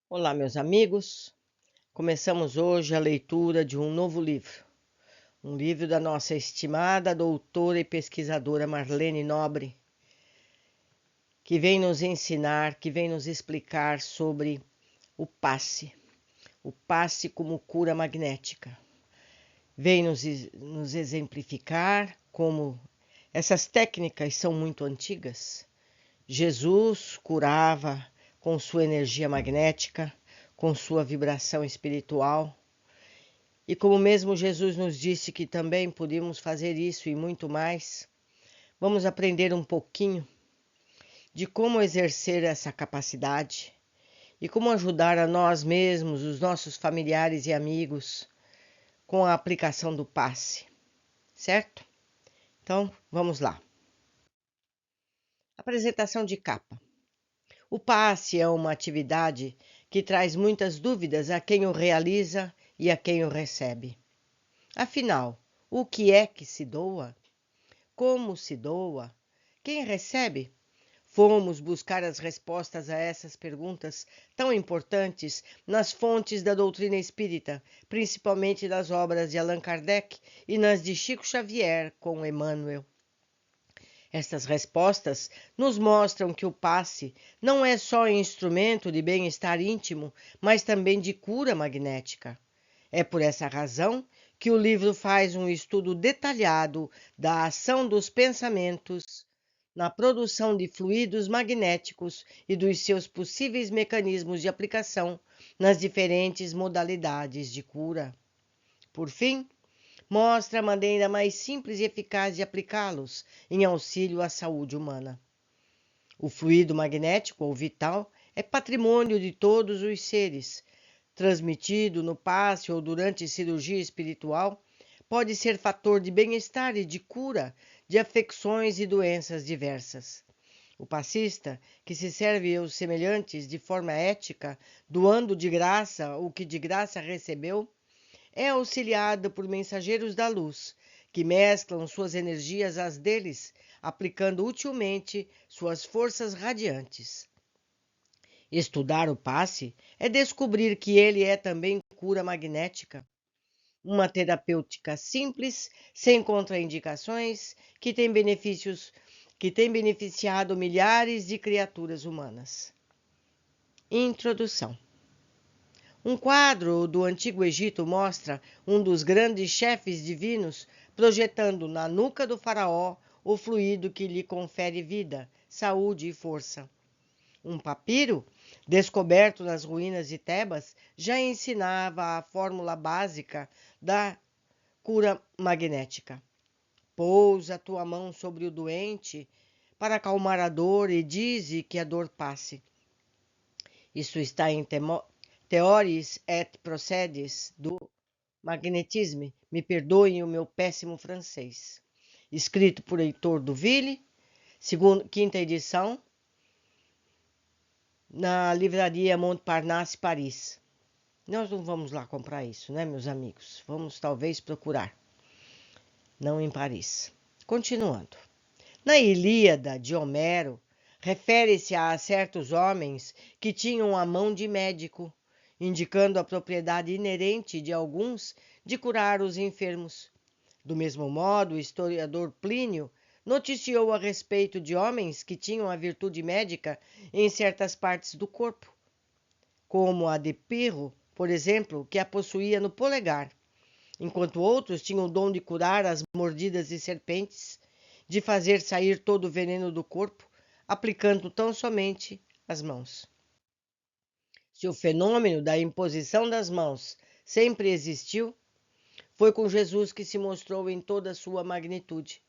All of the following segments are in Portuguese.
Olá, meus amigos. Começamos hoje a leitura de um novo livro, um livro da nossa estimada doutora e pesquisadora Marlene Nobre, que vem nos ensinar, que vem nos explicar sobre o passe como cura magnética. Vem nos exemplificar como essas técnicas são muito antigas. Jesus curava com sua energia magnética, com sua vibração espiritual. E como mesmo Jesus nos disse que também podíamos fazer isso e muito mais, vamos aprender um pouquinho de como exercer essa capacidade e como ajudar a nós mesmos, os nossos familiares e amigos com a aplicação do passe, certo? Então, vamos lá. Apresentação de capa. O passe é uma atividade que traz muitas dúvidas a quem o realiza e a quem o recebe. Afinal, o que é que se doa? Como se doa? Quem recebe? Fomos buscar as respostas a essas perguntas tão importantes nas fontes da doutrina espírita, principalmente nas obras de Allan Kardec e nas de Chico Xavier com Emmanuel. Estas respostas nos mostram que o passe não é só instrumento de bem-estar íntimo, mas também de cura magnética. É por essa razão que o livro faz um estudo detalhado da ação dos pensamentos na produção de fluidos magnéticos e dos seus possíveis mecanismos de aplicação nas diferentes modalidades de cura. Por fim, mostra a maneira mais simples e eficaz de aplicá-los em auxílio à saúde humana. O fluido magnético ou vital é patrimônio de todos os seres. Transmitido no passe ou durante cirurgia espiritual, pode ser fator de bem-estar e de cura de afecções e doenças diversas. O passista, que se serve aos semelhantes de forma ética, doando de graça o que de graça recebeu, é auxiliado por mensageiros da luz, que mesclam suas energias às deles, aplicando utilmente suas forças radiantes. Estudar o passe é descobrir que ele é também cura magnética, uma terapêutica simples, sem contraindicações, que tem beneficiado milhares de criaturas humanas. Introdução. Um quadro do Antigo Egito mostra um dos grandes chefes divinos projetando na nuca do faraó o fluido que lhe confere vida, saúde e força. Um papiro, descoberto nas ruínas de Tebas, já ensinava a fórmula básica da cura magnética. Pousa tua mão sobre o doente para acalmar a dor e dize que a dor passe. Isso está em Theories et Procedés do Magnétisme. Me perdoem o meu péssimo francês. Escrito por Heitor Duville, quinta edição, na livraria Montparnasse, Paris. Nós não vamos lá comprar isso, né, meus amigos? Vamos talvez procurar. Não em Paris. Continuando. Na Ilíada de Homero, refere-se a certos homens que tinham a mão de médico, indicando a propriedade inerente de alguns de curar os enfermos. Do mesmo modo, o historiador Plínio noticiou a respeito de homens que tinham a virtude médica em certas partes do corpo, como a de Pirro, por exemplo, que a possuía no polegar, enquanto outros tinham o dom de curar as mordidas de serpentes, de fazer sair todo o veneno do corpo, aplicando tão somente as mãos. Se o fenômeno da imposição das mãos sempre existiu, foi com Jesus que se mostrou em toda a sua magnitude,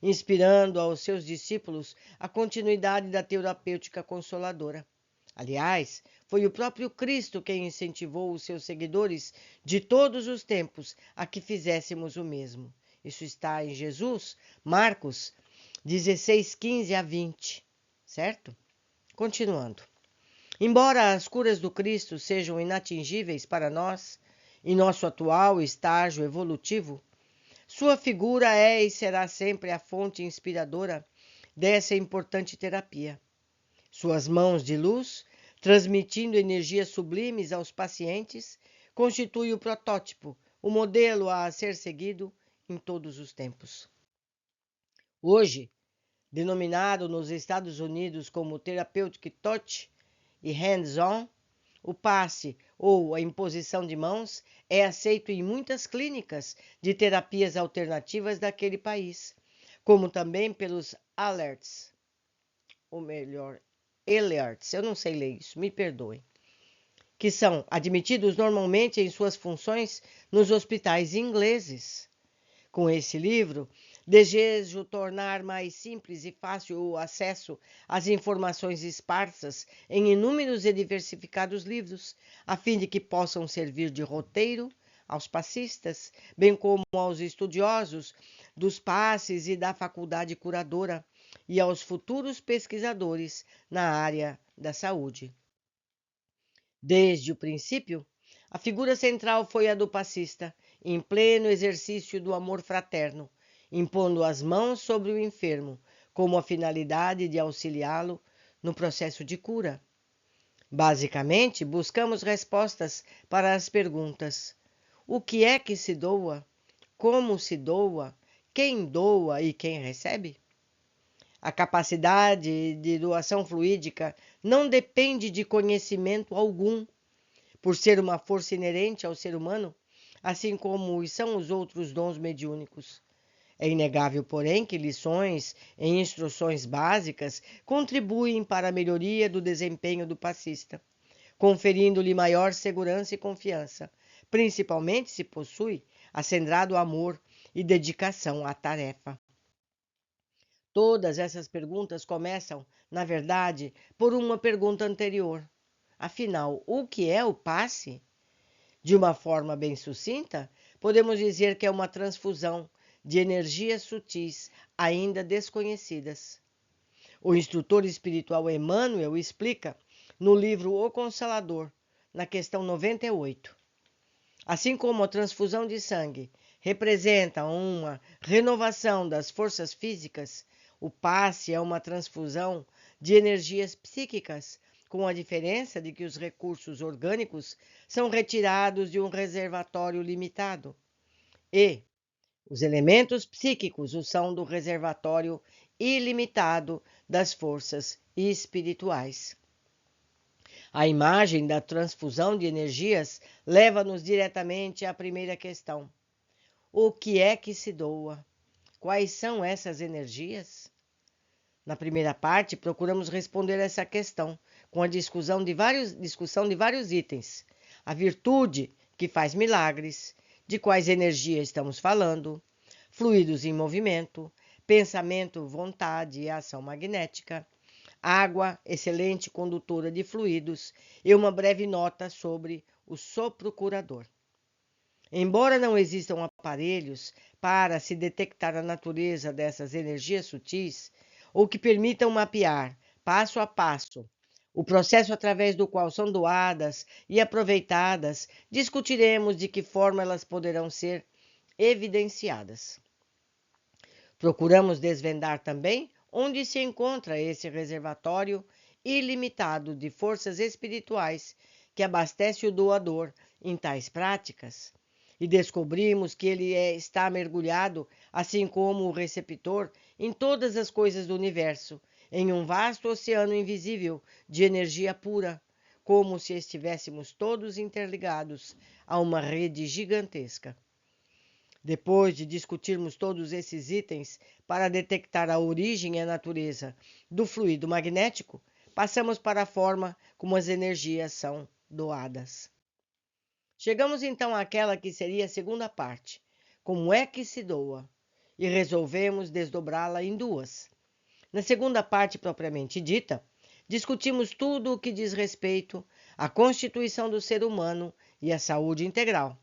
inspirando aos seus discípulos a continuidade da terapêutica consoladora. Aliás, foi o próprio Cristo quem incentivou os seus seguidores de todos os tempos a que fizéssemos o mesmo. Isso está em Jesus, Marcos 16, 15 a 20, certo? Continuando. Embora as curas do Cristo sejam inatingíveis para nós, em nosso atual estágio evolutivo, sua figura é e será sempre a fonte inspiradora dessa importante terapia. Suas mãos de luz transmitindo energias sublimes aos pacientes, constitui o protótipo, o modelo a ser seguido em todos os tempos. Hoje, denominado nos Estados Unidos como Therapeutic Touch e Hands-on, o passe ou a imposição de mãos é aceito em muitas clínicas de terapias alternativas daquele país, como também pelos alerts, ou melhor, alerts, eu não sei ler isso, me perdoem, que são admitidos normalmente em suas funções nos hospitais ingleses. Com esse livro, desejo tornar mais simples e fácil o acesso às informações esparsas em inúmeros e diversificados livros, a fim de que possam servir de roteiro aos passistas, bem como aos estudiosos dos passes e da faculdade curadora e aos futuros pesquisadores na área da saúde. Desde o princípio, a figura central foi a do passista, em pleno exercício do amor fraterno, impondo as mãos sobre o enfermo, como a finalidade de auxiliá-lo no processo de cura. Basicamente, buscamos respostas para as perguntas: o que é que se doa? Como se doa? Quem doa e quem recebe? A capacidade de doação fluídica não depende de conhecimento algum, por ser uma força inerente ao ser humano, assim como são os outros dons mediúnicos. É inegável, porém, que lições e instruções básicas contribuem para a melhoria do desempenho do passista, conferindo-lhe maior segurança e confiança, principalmente se possui acendrado amor e dedicação à tarefa. Todas essas perguntas começam, na verdade, por uma pergunta anterior. Afinal, o que é o passe? De uma forma bem sucinta, podemos dizer que é uma transfusão de energias sutis ainda desconhecidas. O instrutor espiritual Emmanuel explica no livro O Consolador, na questão 98. Assim como a transfusão de sangue representa uma renovação das forças físicas, o passe é uma transfusão de energias psíquicas, com a diferença de que os recursos orgânicos são retirados de um reservatório limitado e os elementos psíquicos o são do reservatório ilimitado das forças espirituais. A imagem da transfusão de energias leva-nos diretamente à primeira questão: o que é que se doa? Quais são essas energias? Na primeira parte, procuramos responder essa questão com a discussão de vários itens. A virtude que faz milagres, de quais energias estamos falando, fluidos em movimento, pensamento, vontade e ação magnética, água, excelente condutora de fluidos, e uma breve nota sobre o sopro curador. Embora não existam aparelhos para se detectar a natureza dessas energias sutis, ou que permitam mapear, passo a passo, o processo através do qual são doadas e aproveitadas, discutiremos de que forma elas poderão ser evidenciadas. Procuramos desvendar também onde se encontra esse reservatório ilimitado de forças espirituais que abastece o doador em tais práticas. E descobrimos que ele está mergulhado, assim como o receptor, em todas as coisas do universo, em um vasto oceano invisível de energia pura, como se estivéssemos todos interligados a uma rede gigantesca. Depois de discutirmos todos esses itens para detectar a origem e a natureza do fluido magnético, passamos para a forma como as energias são doadas. Chegamos então àquela que seria a segunda parte, como é que se doa, e resolvemos desdobrá-la em duas. Na segunda parte propriamente dita, discutimos tudo o que diz respeito à constituição do ser humano e à saúde integral.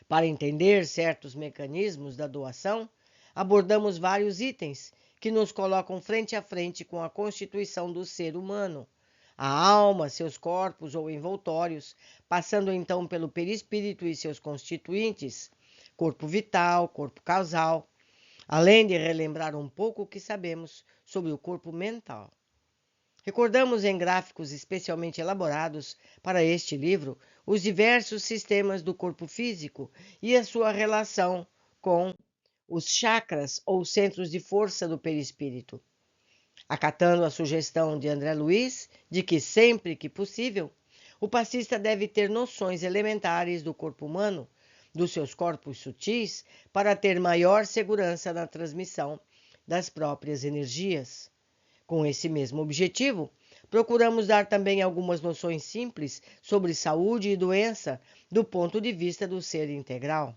Para entender certos mecanismos da doação, abordamos vários itens que nos colocam frente a frente com a constituição do ser humano, a alma, seus corpos ou envoltórios, passando então pelo perispírito e seus constituintes, corpo vital, corpo causal, além de relembrar um pouco o que sabemos sobre o corpo mental. Recordamos em gráficos especialmente elaborados para este livro os diversos sistemas do corpo físico e a sua relação com os chakras ou centros de força do perispírito. Acatando a sugestão de André Luiz de que, sempre que possível, o passista deve ter noções elementares do corpo humano, dos seus corpos sutis, para ter maior segurança na transmissão das próprias energias. Com esse mesmo objetivo, procuramos dar também algumas noções simples sobre saúde e doença do ponto de vista do ser integral.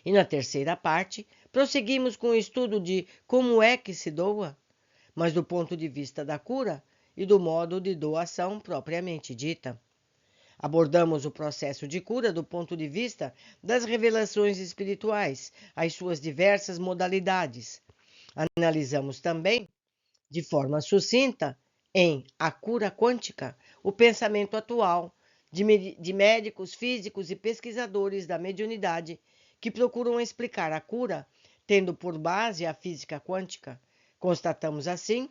E na terceira parte, prosseguimos com o estudo de como é que se doa, mas do ponto de vista da cura e do modo de doação propriamente dita. Abordamos o processo de cura do ponto de vista das revelações espirituais, as suas diversas modalidades. Analisamos também, de forma sucinta, em A Cura Quântica, o pensamento atual de médicos físicos e pesquisadores da mediunidade que procuram explicar a cura, tendo por base a física quântica. Constatamos, assim,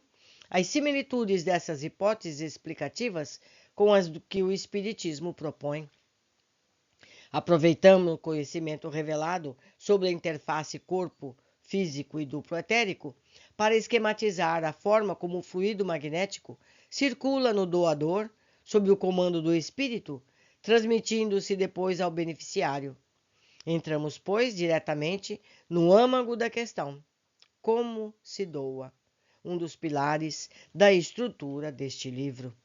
as similitudes dessas hipóteses explicativas com as que o Espiritismo propõe. Aproveitamos o conhecimento revelado sobre a interface corpo físico e duplo etérico para esquematizar a forma como o fluido magnético circula no doador sob o comando do espírito, transmitindo-se depois ao beneficiário. Entramos, pois, diretamente no âmago da questão: como se doa? Um dos pilares da estrutura deste livro.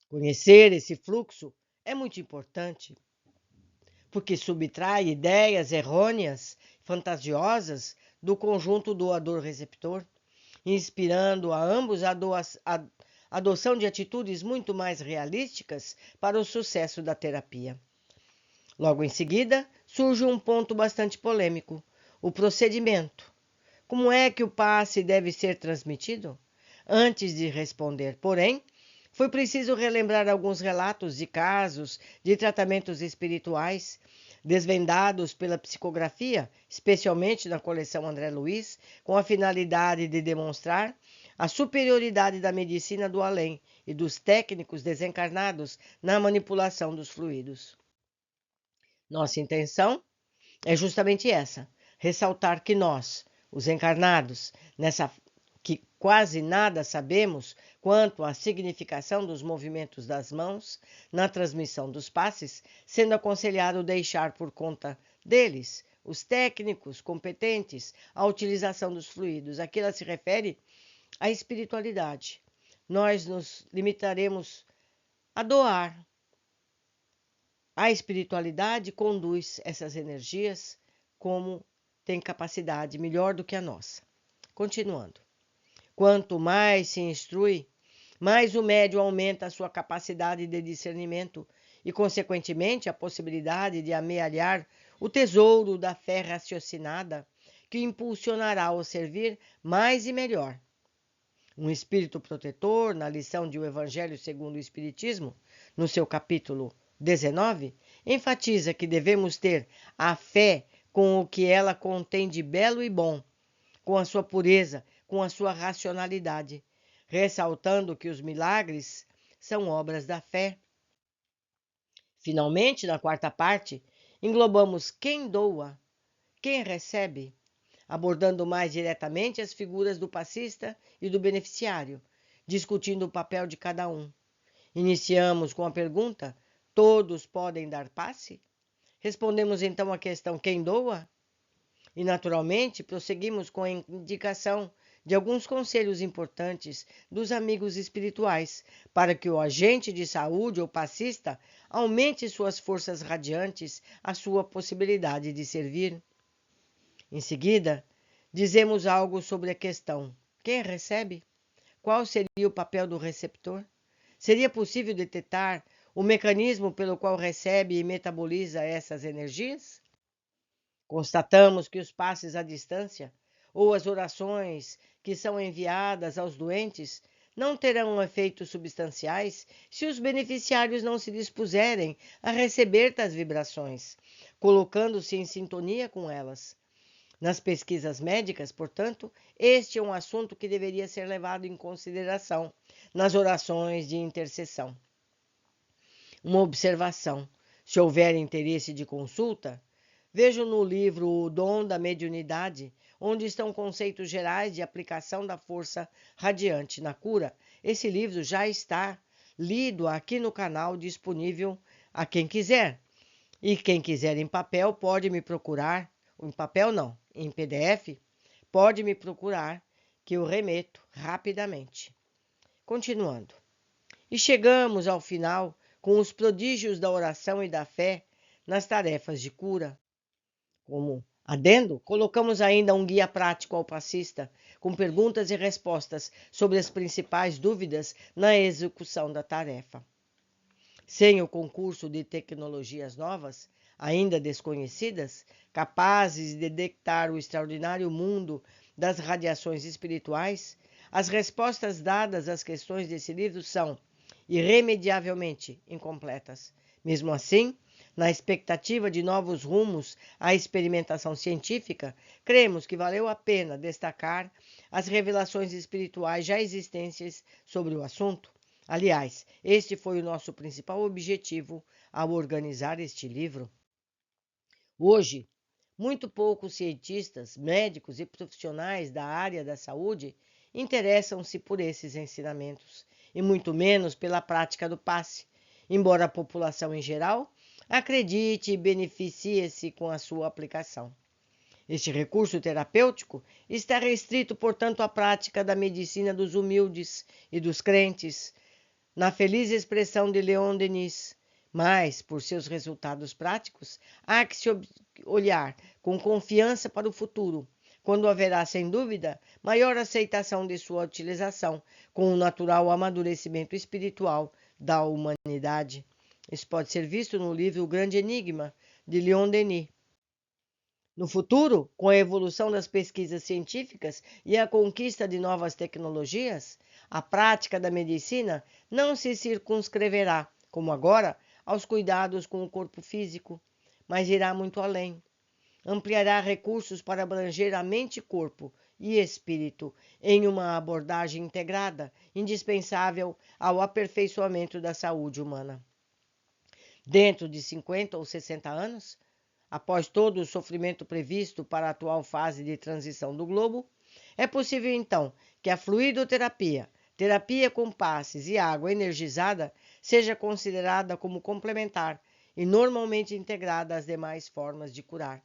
Conhecer esse fluxo é muito importante, porque subtrai ideias errôneas, fantasiosas do conjunto doador-receptor, inspirando a ambos a adoção de atitudes muito mais realísticas para o sucesso da terapia. Logo em seguida, surge um ponto bastante polêmico: o procedimento. Como é que o passe deve ser transmitido? Antes de responder, porém, foi preciso relembrar alguns relatos de casos de tratamentos espirituais desvendados pela psicografia, especialmente na coleção André Luiz, com a finalidade de demonstrar a superioridade da medicina do além e dos técnicos desencarnados na manipulação dos fluidos. Nossa intenção é justamente essa: ressaltar que nós, os encarnados, nessa que quase nada sabemos quanto à significação dos movimentos das mãos na transmissão dos passes, sendo aconselhado deixar por conta deles, os técnicos competentes, a utilização dos fluidos. Aqui ela se refere à espiritualidade. Nós nos limitaremos a doar. A espiritualidade conduz essas energias como tem capacidade melhor do que a nossa. Continuando. Quanto mais se instrui, mais o médium aumenta a sua capacidade de discernimento e, consequentemente, a possibilidade de amealhar o tesouro da fé raciocinada que o impulsionará ao servir mais e melhor. Um espírito protetor, na lição de O Evangelho segundo o Espiritismo, no seu capítulo 19, enfatiza que devemos ter a fé com o que ela contém de belo e bom, com a sua pureza, com a sua racionalidade, ressaltando que os milagres são obras da fé. Finalmente, na quarta parte, englobamos quem doa, quem recebe, abordando mais diretamente as figuras do passista e do beneficiário, discutindo o papel de cada um. Iniciamos com a pergunta: todos podem dar passe? Respondemos então à questão: quem doa? E, naturalmente, prosseguimos com a indicação de alguns conselhos importantes dos amigos espirituais para que o agente de saúde ou passista aumente suas forças radiantes, a sua possibilidade de servir. Em seguida, dizemos algo sobre a questão: quem recebe? Qual seria o papel do receptor? Seria possível detectar o mecanismo pelo qual recebe e metaboliza essas energias? Constatamos que os passes à distância ou as orações que são enviadas aos doentes não terão efeitos substanciais se os beneficiários não se dispuserem a receber tais vibrações, colocando-se em sintonia com elas. Nas pesquisas médicas, portanto, este é um assunto que deveria ser levado em consideração nas orações de intercessão. Uma observação: se houver interesse de consulta, vejo no livro O Dom da Mediunidade, onde estão conceitos gerais de aplicação da força radiante na cura. Esse livro já está lido aqui no canal, disponível a quem quiser. E quem quiser em papel pode me procurar, em papel não, em PDF, pode me procurar que eu remeto rapidamente. Continuando. E chegamos ao final com os prodígios da oração e da fé nas tarefas de cura. Como adendo, colocamos ainda um guia prático ao passista, com perguntas e respostas sobre as principais dúvidas na execução da tarefa. Sem o concurso de tecnologias novas, ainda desconhecidas, capazes de detectar o extraordinário mundo das radiações espirituais, as respostas dadas às questões desse livro são irremediavelmente incompletas. Mesmo assim, na expectativa de novos rumos à experimentação científica, cremos que valeu a pena destacar as revelações espirituais já existentes sobre o assunto. Aliás, este foi o nosso principal objetivo ao organizar este livro. Hoje, muito poucos cientistas, médicos e profissionais da área da saúde interessam-se por esses ensinamentos, e muito menos pela prática do passe, embora a população em geral acredite e beneficie-se com a sua aplicação. Este recurso terapêutico está restrito, portanto, à prática da medicina dos humildes e dos crentes, na feliz expressão de Leon Denis, mas, por seus resultados práticos, há que se olhar com confiança para o futuro, quando haverá, sem dúvida, maior aceitação de sua utilização, com o natural amadurecimento espiritual da humanidade. Isso pode ser visto no livro O Grande Enigma, de Leon Denis. No futuro, com a evolução das pesquisas científicas e a conquista de novas tecnologias, a prática da medicina não se circunscreverá, como agora, aos cuidados com o corpo físico, mas irá muito além. Ampliará recursos para abranger a mente, corpo e espírito em uma abordagem integrada, indispensável ao aperfeiçoamento da saúde humana. Dentro de 50 ou 60 anos, após todo o sofrimento previsto para a atual fase de transição do globo, é possível então que a fluidoterapia, terapia com passes e água energizada seja considerada como complementar e normalmente integrada às demais formas de curar,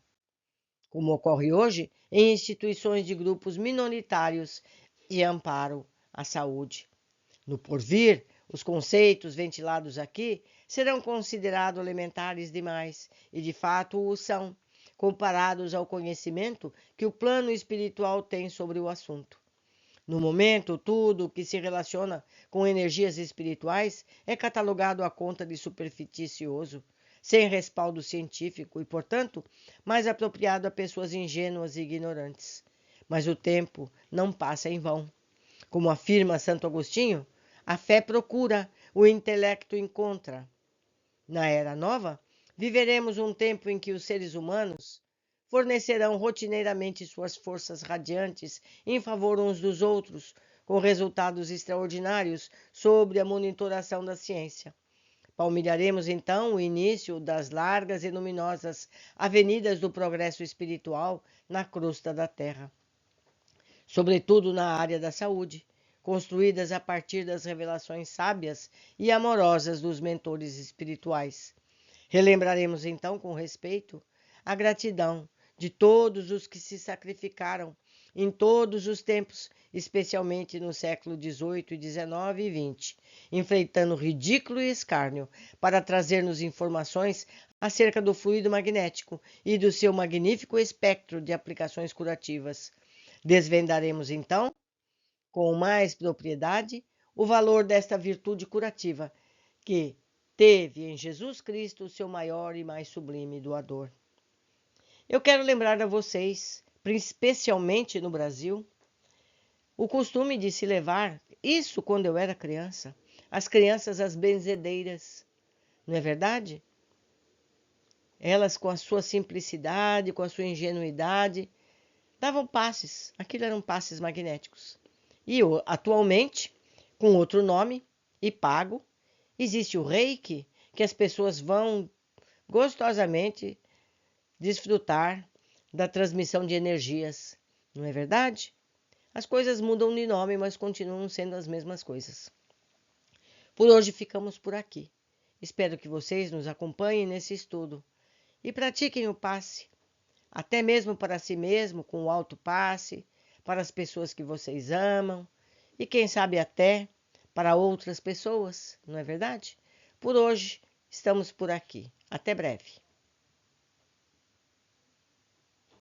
como ocorre hoje em instituições de grupos minoritários de amparo à saúde. No porvir, os conceitos ventilados aqui serão considerados elementares demais, e de fato o são, comparados ao conhecimento que o plano espiritual tem sobre o assunto. No momento, tudo o que se relaciona com energias espirituais é catalogado à conta de superficioso, sem respaldo científico e, portanto, mais apropriado a pessoas ingênuas e ignorantes. Mas o tempo não passa em vão. Como afirma Santo Agostinho, a fé procura, o intelecto encontra. Na Era Nova, viveremos um tempo em que os seres humanos fornecerão rotineiramente suas forças radiantes em favor uns dos outros, com resultados extraordinários sobre a monitoração da ciência. Palmilharemos então o início das largas e luminosas avenidas do progresso espiritual na crosta da Terra, sobretudo na área da saúde, construídas a partir das revelações sábias e amorosas dos mentores espirituais. Relembraremos então com respeito a gratidão de todos os que se sacrificaram em todos os tempos, especialmente no século XVIII, XIX e XX, enfrentando ridículo e escárnio para trazer-nos informações acerca do fluido magnético e do seu magnífico espectro de aplicações curativas. Desvendaremos então, com mais propriedade, o valor desta virtude curativa, que teve em Jesus Cristo o seu maior e mais sublime doador. Eu quero lembrar a vocês, especialmente no Brasil, o costume de se levar, isso quando eu era criança, as crianças às benzedeiras, não é verdade? Elas, com a sua simplicidade, com a sua ingenuidade, davam passes, aquilo eram passes magnéticos. E atualmente, com outro nome e pago, existe o Reiki, que as pessoas vão gostosamente desfrutar da transmissão de energias, não é verdade? As coisas mudam de nome, mas continuam sendo as mesmas coisas. Por hoje ficamos por aqui. Espero que vocês nos acompanhem nesse estudo e pratiquem o passe, até mesmo para si mesmo, com o alto passe, para as pessoas que vocês amam e quem sabe até para outras pessoas, não é verdade? Por hoje estamos por aqui. Até breve.